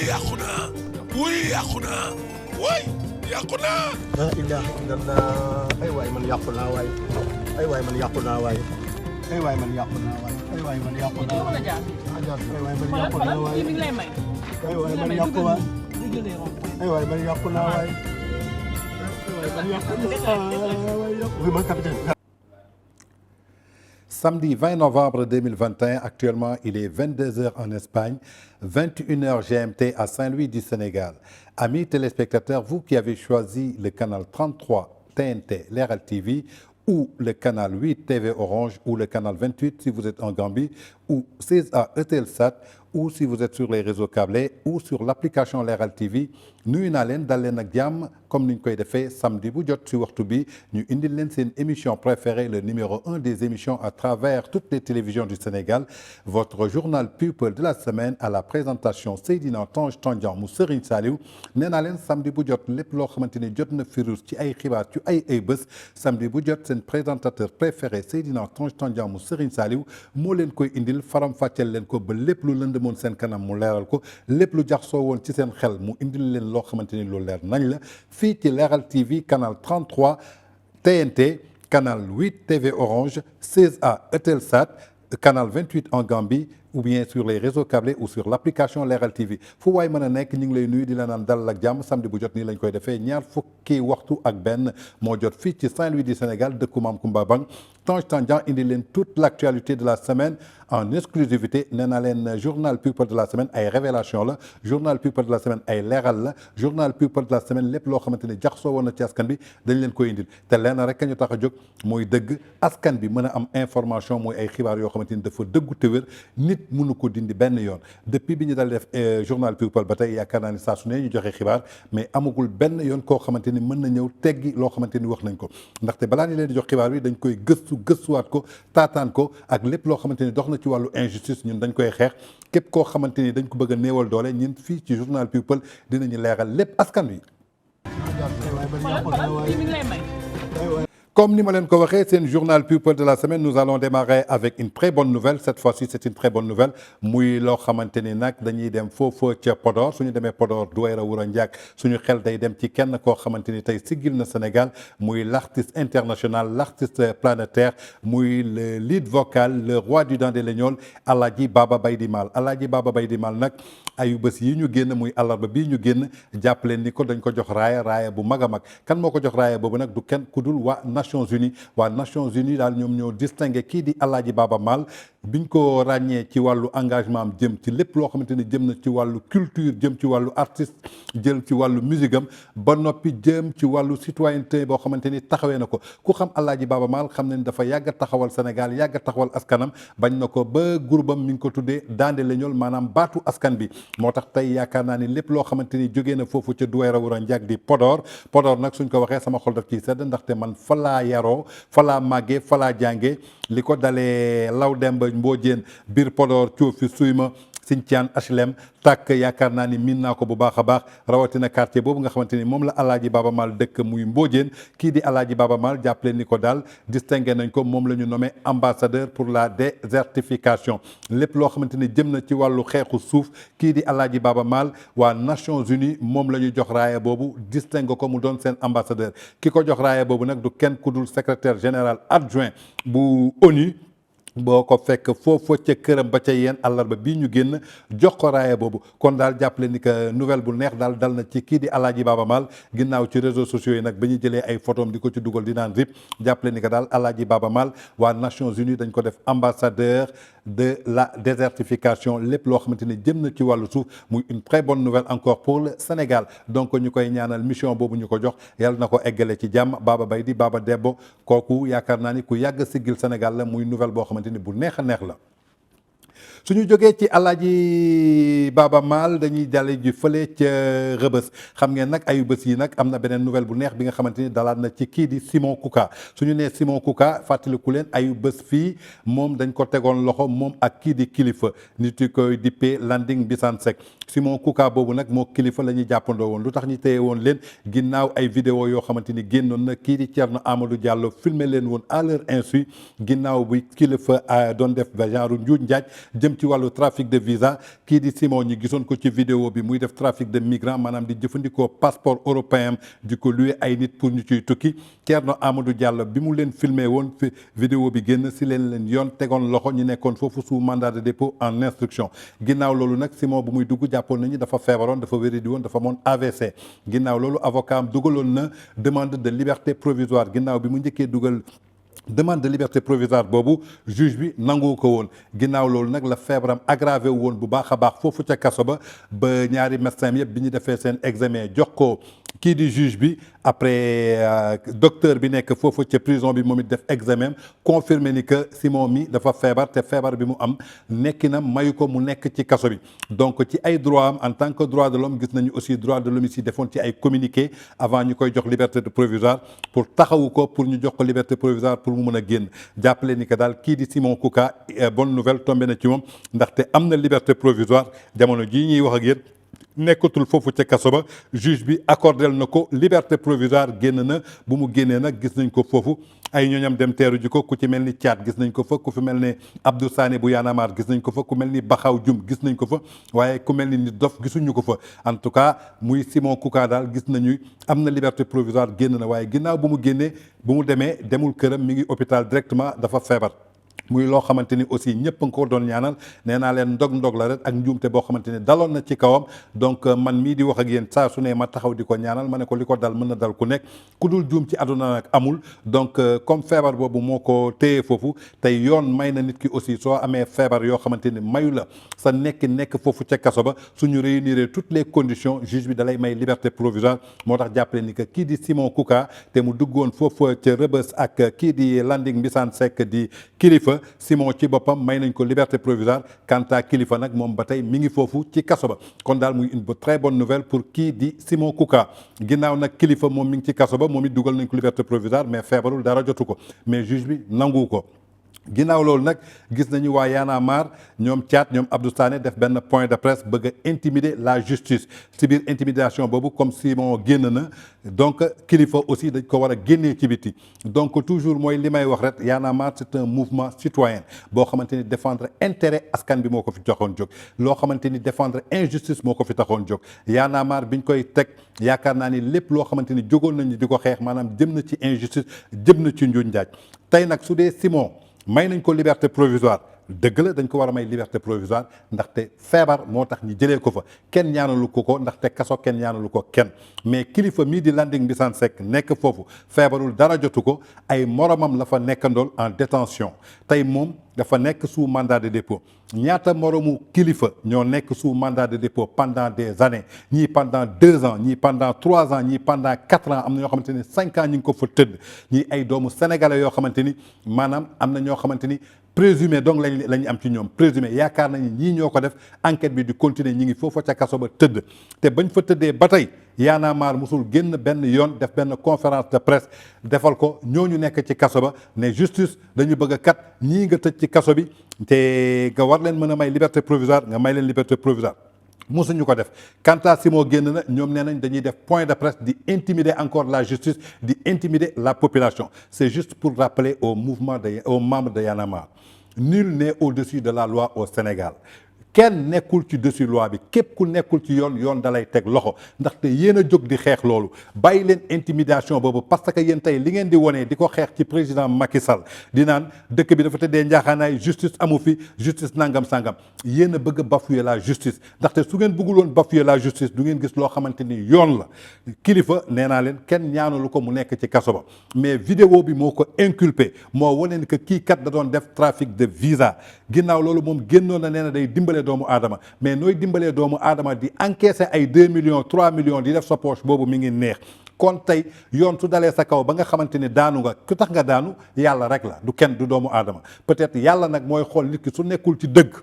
yàqu naa wuy yàqu naa wuy yàqu naa la ilaha illallah ay waay man yàqu naa waay ay waay man yàqu naa waay ay waay man yàqu naa waay ay waay man yàqu naa waay ay waay man yàqu naa waay ay waay man yàqu waay ay waay man yàqu naa waay ay waay man yàqu naa waay capitaine. Samedi 20 novembre 2021, actuellement il est 22h en Espagne, 21h GMT à Saint-Louis du Sénégal. Amis téléspectateurs, vous qui avez choisi le canal 33 TNT Leral TV ou le canal 8 TV Orange ou le canal 28 si vous êtes en Gambie ou 16A Eutelsat ou si vous êtes sur les réseaux câblés ou sur l'application Leral TV, nuyu naa leen dal leen ak jàmm comme ni ñu koy defee samedi bu jot ci waxtu bi ñu indil leen seen émission préférée, le numéro 1 des émissions à travers toutes les télévisions du Sénégal, votre journal People de la semaine à la présentation Seydina Tange Tandian mu Serigne Saliou. Nee naa leen samedi bu jot lépp loo xamante ni jot na firus ci ay xibaar ci ay bés samedi bu jot seen présentateur préféré Seydina Tange Tandian mu Serigne Saliou moo leen koy indil faram-fàcceel leen ko ba lépp lu lëndëmoon seen kanam mu leeral ko, lépp lu jaxasoo woon ci seen xel mu indil leen loo xamante ni lu leer nañ la fii ci Leral TV canal 33 TNT canal 8 TV Orange 16A Eutelsat canal 28 en Gambie ou bien sur les réseaux câblés ou sur l'application Leral TV fu waay mën a nekk ñu ngi lay nuyu di la naan dal ak jàmm samedi bu jot nii lañ koy defee ñaar fukki waxtu ak benn moo jot fii ci Saint-Louis du Sénégal dëkku Maam Kumba Bang Tange Tandian indi leen toute l'actualité de la semaine en exclusivité. Nee naa leen journal People de la semaine ay révélation la, journal People de la semaine ay leeral la, journal People de la semaine lépp loo xamante ni jaxasoo woon na ci askan bi dañ leen koy indil te leen rek ñu tax a jóg mooy dëgg askan bi mën a am information mooy ay xibaar yoo xamante ni dafa dëggu te wér nit mënu ko dindi benn yoon. Depuis bi ñu dal def journal People ba tey yaakaar naa ni saa su ne ñu joxe xibaar mais amagul benn yoon koo xamante ni mën na ñëw teggi loo xamante ni wax nañ ko ndaxte balaa ñu leen di jox xibaar bi dañ koy gëstuwaat ko taataan ko ak lépp loo xamante ni dox na ci wàllu injustice ñun dañ koy xeex képp koo xamante ni dañ ko bëgg a néewal doole ñun fii ci journal People dinañu leeral lépp askan wi. Comme ni ma leen ko waxee seen journal People de la semaine, nous allons démarrer avec une très bonne nouvelle. Cette fois-ci c'est une très bonne nouvelle muy loo xamante ni nag dañuy dem foofu ca Podor suñu demee Podor Douaira Wuro Ndiak suñu xel day dem ci kenn koo xamante ni tey siggil na Sénégal muy l'artiste international, l'artiste planétaire, muy le lead vocal, le roi du Dande Leñol, Alaaji Baba Baydi Mal. Alaaji Baba Baydi Mal nag ayu bés yi ñu génn muy àllarba bii ñu génn jàpp leen ni ko dañ ko jox raaya bu mag a mag. Kan moo ko jox raaya boobu nag du kenn ku dul waa Nations Unies. waa Nations Unies daal ñoom ñoo distingué kii di Alaaji Baba Mal biñ ko ràññee ci wàllu engagement am jëm ci lépp loo xamante ni jëm na ci wàllu culture jëm ci wàllu artiste jëm ci wàllu musique am ba noppi jëm ci wàllu citoyenneté boo xamante ni taxawee na ko ku xam Alaaji Baba Mal xam ne ni dafa yàgg a taxawal Sénégal yàgg a taxawal askanam bañ na ko ba groupe am mi ngi ko tuddee Dande Leñol maanaam baatu askan bi moo tax tey yaakaar naa ni lépp loo xamante ni jógee na foofu ca Douaira Wuro Ndiak di Podor nag suñ ko waxee sama xol daf ciy sedd ndaxte man fa laa yaroo fa laa màggee fa laa jàngee li ko dalee law demba Mbodiène biir Podor Coofi Suyma Sinthiane HLM tàkk yaakaar naa ni miin naa ko bu baax a baax rawatina quartier boobu nga xamante ni moom la Alaaji Baba Mal dëkk muy Mbodiène kii di Alaaji Baba Mal jàppale ni ko daal distingué nañ ko moom la ñu nommé ambassadeur pour la désertification lépp loo xamante ni jëm na ci wàllu xeexu suuf kii di Alaaji Baba Mal waa Nations Unies moom la ñu jox raaya boobu distingué ko mu doon seen ambassadeur ki ko jox raaya boobu nag du kenn ku dul secrétaire général adjoint bu ONU boo ko fekk foofu ca këram ba ca yéen àllarba bii ñu génn jox ko raaya boobu kon daal jàppale ni que nouvelle bu neex daal dal na ci kii di Alaaji Baba Mal ginnaaw ci réseaux sociaux yi nag ba ñu jëlee ay photom di ko ci dugal di naan rip jàppale ni que daal Alaaji Baba Mal waa Nations Unies dañ ko def ambassadeur de la désertification lépp loo xamante ni jëm na ci wàllu suuf muy une très bonne nouvelle encore pour le Sénégal donc ñu koy ñaanal mission boobu ñu ko jox yàlla na ko eggale ci jàmm Baba Baydi Baba Debbo kooku yaakaar naa ni ku yàgg siggil Sénégal la muy nouvelle boo xamante ni bu neex a neex la. suñu jógee ci Alaaji Baba Mal dañuy jàlle ji fële ca Rëbës xam ngeen nag ayu bés yi nag am na beneen nouvelle bu neex bi nga xamante ni dalaat na ci kii di Simon Kouka suñu nee Simon Kouka fàttaliku leen ayu bés fii moom dañ ko tegoon loxo moom ak kii di kilifa nit yi koy dippee Landing Bisane Seck Simon Kouka boobu nag moo kilifa la ñuy jàppandoo woon lu tax ñu téye woon leen ginnaaw ay vidéo yoo xamante ni génnoon na kii di Thierno Amadou Diallo filmer leen woon à leur insu ginnaaw bi kilifa doon def genre njuuj njaaj jëm ci wàllu trafic de visa kii di Simon ñi gisoon ko ci vidéo bi muy def trafic de migrants maanaam di jëfandikoo passeport européen di ko luwe ay nit pour ñu ciy tukki Thierno Amadou Diallo bi mu leen filmé woon fi vidéo bi génn si leen yoon tegoon loxo ñu nekkoon foofu sous mandat de dépôt en instruction ginnaaw loolu nag Simon bu muy dugg jàppoon nañu dafa feebaroon dafa wéri di woon dafa moon AVC ginnaaw loolu avocat am dugaloon na demande de liberté provisoire ginnaaw bi mu njëkkee dugal demande de liberté provisoire boobu juge bi nangu ko woon ginnaaw loolu nag la feebaram aggravé woon bu baax a baax foofu ca kaso ba ñaari médecin yëpp bi ñu defee seen examen jox ko kii di juge bi après docteur bi nekk foofu ca prison bi moom it def examen confirmé ni que Simon mi dafa feebar te feebar bi mu am nekki na mayu ko mu nekk ci kaso bi donc ci ay droit am en tant que droit de l'homme gis nañu aussi droit de l'homme yi defoon ci ay communiqué avant ñu koy jox liberté de provisoire pour taxawu ko pour ñu jox ko liberté provisoire pour mu mën a génn jàppale ni que daal kii di Simon Kouka bonne nouvelle tombé na ci moom ndaxte am na liberté provisoire jamono jii ñuy wax ak yéen nekkatul foofu ca kaso ba juge bi accordel na ko liberté provisoire génn na bu mu génnee nag gis nañ ko foofu ay ñooñam dem teeru ji ko ku ci mel ni Thiat gis nañ ko fa ku fi mel ne Abdou Sané bu Yanamar gis nañ ko fa ku mel ni Baxaw Dioum gis nañ ko fa waaye ku mel ni Nit Dof gisuñu ko fa en tout cas muy Simon Kouka daal gis nañu am na liberté provisoire génn na waaye ginnaaw bu mu génnee bu mu demee demul këram mi ngi hôpital directement dafa feebar muy loo xamante ni aussi ñëpp a nga ko doon ñaanal nee naa leen ndog la rek ak njuumte boo xamante ni daloon na ci kawam donc man mii di wax ak yéen saa su ne ma taxaw di ko ñaanal ma ne ko li ko dal mën na dal ku nekk ku dul juum ci àdduna nag amul donc comme feebar boobu moo ko téye foofu tey yoon may na nit ki aussi soo amee feebar yoo xamante ni mayu la sa nekk foofu ca kaso ba suñu réunir toutes les conditions juge bi dalay may liberté provisoire moo tax jàppale ni que kii di Simon Kouka te mu duggoon foofu ca Rebeuss ak kii di Landing Mbissane Seck di kilifa Simon ci boppam may nañ ko liberté provisoire quant à kilifa nag moom ba tey mi ngi foofu ci kaso ba kon daal muy une très bonne nouvelle pour kii di Simon Kouka ginnaaw nag kilifa moom mi ngi ci kaso ba moom it dugal nañ ko liberté provisoire mais feebarul dara jotu ko mais juge bi nangu ko ginnaaw loolu nag gis nañu waa Y'en a marre ñoom Thiat ñoom Abdou Sané def benn point de presse bëgg a intimider la justice ci biir intimidation boobu comme Simon génn na donc kilifa aussi dañ ko war a génnee ci biti donc toujours mooy li may wax rek Y'en a marre c'est un mouvement citoyen boo xamante ni défendre intérêt askan bi moo ko fi taxoon jóg loo xamante ni défendre injustice moo ko fi taxoon jóg Y'en a marre biñ koy teg yaakaar naa ni lépp loo xamante ni jógoon nañu di ko xeex maanaam jëm na ci injustice jëm na ci njuuj njaaj tey nag su dee Simon may nañ ko liberté provisoire dëgg la dañ ko war a may liberté provisoire ndaxte feebar moo tax ñu jëlee ko fa kenn ñaanalu ko ndaxte kaso kenn ñaanalu ko kenn mais kilifa mii di Landing Mbissane Seck nekk foofu feebarul dara jotu ko ay moromam la fa nekkandool en détention tey moom dafa nekk sous mandat de dépôt ñaata moromu kilifa ñoo nekk sous mandat de dépôt pendant des années ñii pendant 2 ans ñii pendant 3 ans ñii pendant 4 ans am na ñoo xamante ni 5 ans ñi ngi ko fa tëdd ñii ay doomu sénégalais yoo xamante ni maanaam am na ñoo xamante ni présumé donc lañu am ci ñoom présumé yaakaar nañu ñii ñoo ko def enquête bi di continuer ñi ngi foofa ca kaso ba tëdd te bañ fa tëddee ba tey Y'en a marre musul génn benn yoon def benn conférence de presse defal ko ñooñu nekk ci kaso ba ne justice dañu bëgg a kat ñii nga tëj ci kaso bi te nga war leen mën a may liberté provisoire nga may leen liberté provisoire musuñu ko def quant à Simon génn na ñoom nee nañ dañuy def point de presse di intimider encore la justice di intimider la population c'est juste pour rappeler aux membres de Y'en a marre nul n'est au-dessus de la loi au Sénégal kenn nekkul ci dessus loi bi képp ku nekkul ci yoon dalay teg loxo ndaxte yéen a jóg di xeex loolu bàyyi leen intimidation boobu parce que yéen tey li ngeen di wone di ko xeex ci président Macky Sall di naan dëkk bi dafa tëddee njaaxaanaay justice amu fi justice nangam sangam yéen a bëgg a bafouer la justice ndaxte su ngeen bëggul woon bafouer la justice du ngeen gis loo xamante ni yoon la kilifa nee naa leen kenn ñaanalu ko mu nekk ci kaso ba mais vidéo bi moo ko inculpé moo wane ni que kii kat da doon def trafic de visa ginnaaw loolu moom génnoon na nee na day dimbale doomu aadama mais nooy dimbalee doomu aadama di encaisser ay 2 millions 3 millions di def sa poche boobu mi ngi neex kon tey yoon su dalee sa kaw ba nga xamante ni daanu nga ku tax nga daanu yàlla rek la du kenn du doomu aadama peut-être yàlla nag mooy xool nit ki su nekkul ci dëgg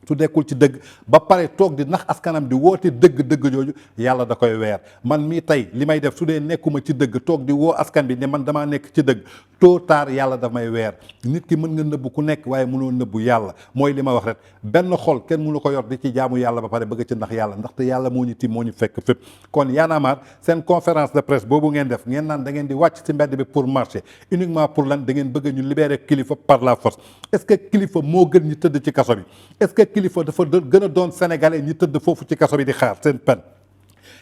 su dekkul ci dëgg ba pare toog di nax askanam di woote dëgg jooju yàlla da koy weer man mii tey li may def su dee nekkuma ci dëgg toog di woo askan bi ne man damaa nekk ci dëgg tôt tard yàlla daf may weer nit ki mën nga nëbbu ku nekk waaye mënoo nëbbu yàlla mooy li ma wax rek benn xol kenn mënu ko yor di ci jaamu yàlla ba pare bëgg ci ndax yàlla ndaxte yàlla moo ñu tim moo ñu fekk fépp kon Y'en a marre seen conférence de presse boobu ngeen def ngeen naan da ngeen di wàcc ci mbedd bi pour marcher uniquement pour lan da ngeen bëgg ñu libérer kilifa par la force est-ce que kilifa moo gën ñi tëdd ci kaso bi est-ce que kilifa dafa gën a doon sénégalais ñi tëdd foofu ci kaso bi di xaar seen peine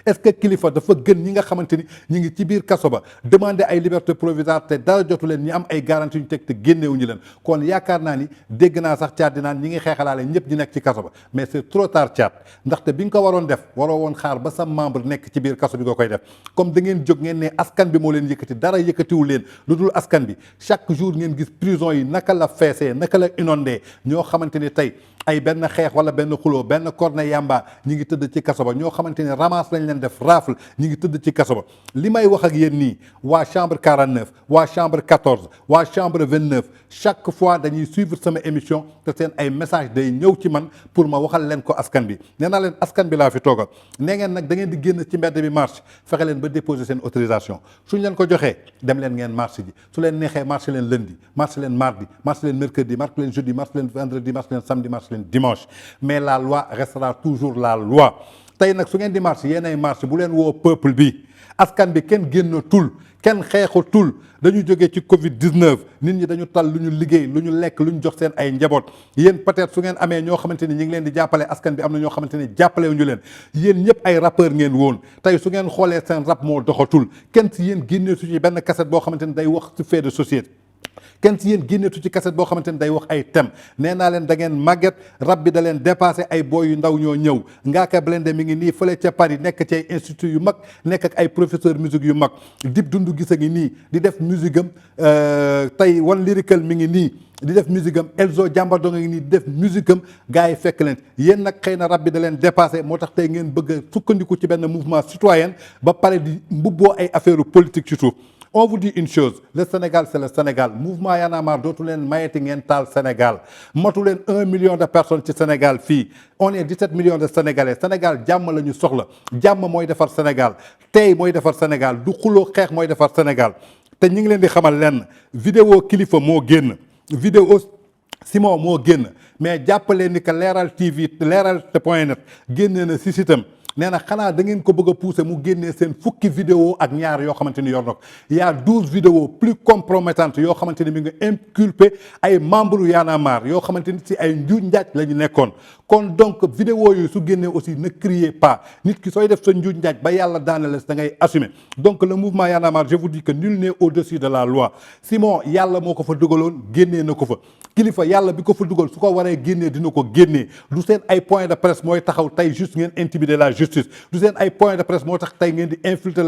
est-ce que kilifa dafa gën ñi nga xamante ni ñi ngi ci biir kaso ba demander ay liberté provisoire te dara jotu leen ñi am ay garantie ñu teg te génnewuñu leen kon yaakaar naa ni dégg naa sax caat di naan ñi ngi xeexalaale ñëpp ñi nekk ci kaso ba mais c'est trop tard caat ndaxte bi nga ko waroon def waroo woon xaar ba sa membre nekk ci biir kaso bi nga koy def comme da ngeen jóg ngeen ne askan bi moo leen yëkkati dara yëkkatiwul leen lu dul askan bi chaque jour ngeen gis prison yi naka la feesee naka la inondé ñoo xamante ni tey ay benn xeex wala benn xuloo benn corne yamba ñi ngi tëdd ci kaso ba ñoo xamante ni ramasse lañ leen def rafle ñi ngi tëdd ci kaso ba li may wax ak yéen nii waa chambre 49 waa chambre 14 waa chambre 29 chaque fois dañuy suivre sama émission te seen ay message day ñëw ci man pour ma waxal leen ko askan bi nee naa leen askan bi laa fi toogal nee ngeen nag da ngeen di génn ci mbedd bi marche fexe leen ba déposer seen autorisation suñ leen ko joxee dem leen ngeen marche ji su leen neexee marche leen lundi marche leen mardi marche leen mercredi marche leen jeudi marche leen vendredi marche leen samedi marche leen dimanche mais la loi restera toujours la loi tey nag su ngeen di marche yéenay marche bu leen woo peuple bi askan bi kenn génnatul kenn xeexatul dañu jógee ci Covid 19 nit ñi dañu tal lu ñu liggéey lu ñu lekk lu ñu jox seen ay njaboot yéen peut-être su ngeen amee ñoo xamante ni ñi ngi leen di jàppale askan bi am na ñoo xamante ni jàppale wu ñu leen yéen ñëpp ay rappeur ngeen woon tey su ngeen xoolee seen rap moo doxatul kenn si yéen génnee su ci benn cassette boo xamante ni day wax ci fait de société kenn si yéen génneetu ci cassette boo xamante ni day wax ay thème nee naa leen da ngeen màgget rab bi da leen dépassé ay boy yu ndaw ñoo ñëw Ngaaka Blindé mi ngi nii fële ca Paris nekk ci ay institut yu mag nekk ak ay professeur musique yu mag Dip Doundou Guiss a ngi nii di def musique am tey One Lyrical mi ngi nii di def musique am Elzo Jàmbado nga ngi nii di def musique am gars yi fekk leen yéen nag xëy na rab bi da leen dépassé moo tax tey ngeen bëgg a sukkandiku ci benn mouvement citoyen ba pare di mbubboo ay affaire politique ci suuf. On vous dit une chose, le Sénégal c'est le Sénégal mouvement Y'en a marre dootu leen mayeti ngeen taal Sénégal matu leen 1 million de personnes ci Sénégal fii on est 17 millions de Sénégalais Sénégal jàmm la ñu soxla jàmm mooy defar Sénégal tey mooy defar Sénégal du xuloo xeex mooy defar Sénégal te ñi ngi leen di xamal lenn vidéo kilifa moo génn vidéo Simon moo génn mais jàppaleen ni que Leral TV Leral.net génnee na si sitam nee na xanaa da ngeen ko bëgg a pousser mu génnee seen fukki vidéo ak ñaar yoo xamante ni yor na ko y a 12 vidéos plus compromettantes yoo xamante ni mi nga inculpé ay membres Y'en a marre yoo xamante ni si ay njuuj njaaj la ñu nekkoon kon donc vidéo yooyu su génnee aussi ne criez pas nit ki sooy def sa njuuj njaaj ba yàlla daana la da ngay assumer donc le mouvement Y'en a marre je vous dis que nul n'est au-dessus de la loi Simon yàlla moo ko fa dugaloon génnee na ko fa kilifa yàlla bi ko fa dugal su ko waree génnee dina ko génnee du seen ay point de presse mooy taxaw tey juste ngeen intimider la justice du seen ay point de presse moo tax tey ngeen di infiltrer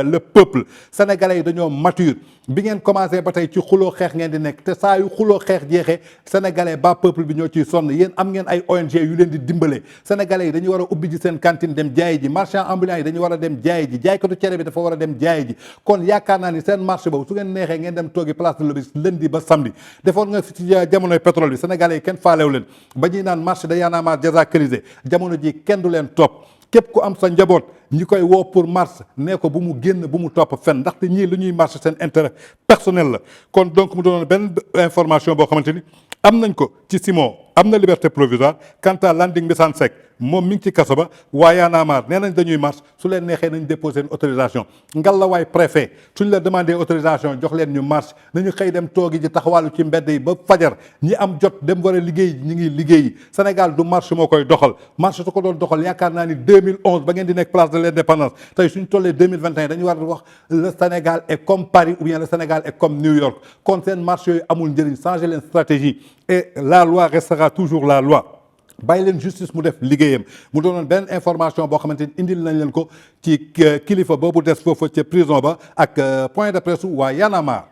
le peuple sénégalais yi dañoo mature bi ngeen commencé ba tey ci xuloo xeex ngeen di nekk te saa yu xuloo xeex jeexee sénégalais ba peuple bi ñoo ciy sonn yéen am ngeen ay ONG yu leen di dimbale sénégalais yi dañu war a ubbi ji seen cantine dem jaayi ji marchand ambulant yi dañu war a dem jaayi ji jaaykatu cere bi dafa war a dem jaayi ji kon yaakaar naa ni seen marché boobu su ngeen neexee ngeen dem toogi place de l'Obélisque lundi ba samedi defoon nga fi ci jamonoy pétrole bi sénégalais yi kenn faalew leen ba ñuy naan marché de Y'en a marre désacralisé jamono ji kenn du leen topp képp ku am sa njaboot ñi koy woo pour marche nee ko bu mu génn bu mu topp fenn ndaxte ñii lu ñuy marche seen intérêt personnel la kon donc mu doon benn information boo xamante ni am nañ ko ci Simon am na liberté provisoire quant à Landing Mbissane Seck moom mi ngi ci kaso ba waa Y'en a marre nee nañ dañuy marche su leen neexee nañ déposer une autorisation ngal la waay préfet suñ la demandé autorisation jox leen ñu marche nañu xëy dem toogi ji taxawaalu ci mbedd yi ba fajar ñi am jot dem war a liggéey ñi ngi liggéeyi Sénégal du marche moo koy doxal marche su ko doon doxal yaakaar naa ni 2011 ba ngeen di nekk place de l'indépendance tey suñ tollee 2021 dañu war a wax le Sénégal est comme Paris ou bien le Sénégal est comme New York kon seen marche yooyu amul njëriñ changer leen stratégie et la loi restera toujours la loi bàyyi leen justice mu def liggéeyam mu doonoon benn information boo xamante ni indil nañ leen ko ci kilifa boobu des foofu ca prison ba ak point de presse waa Y'en a marre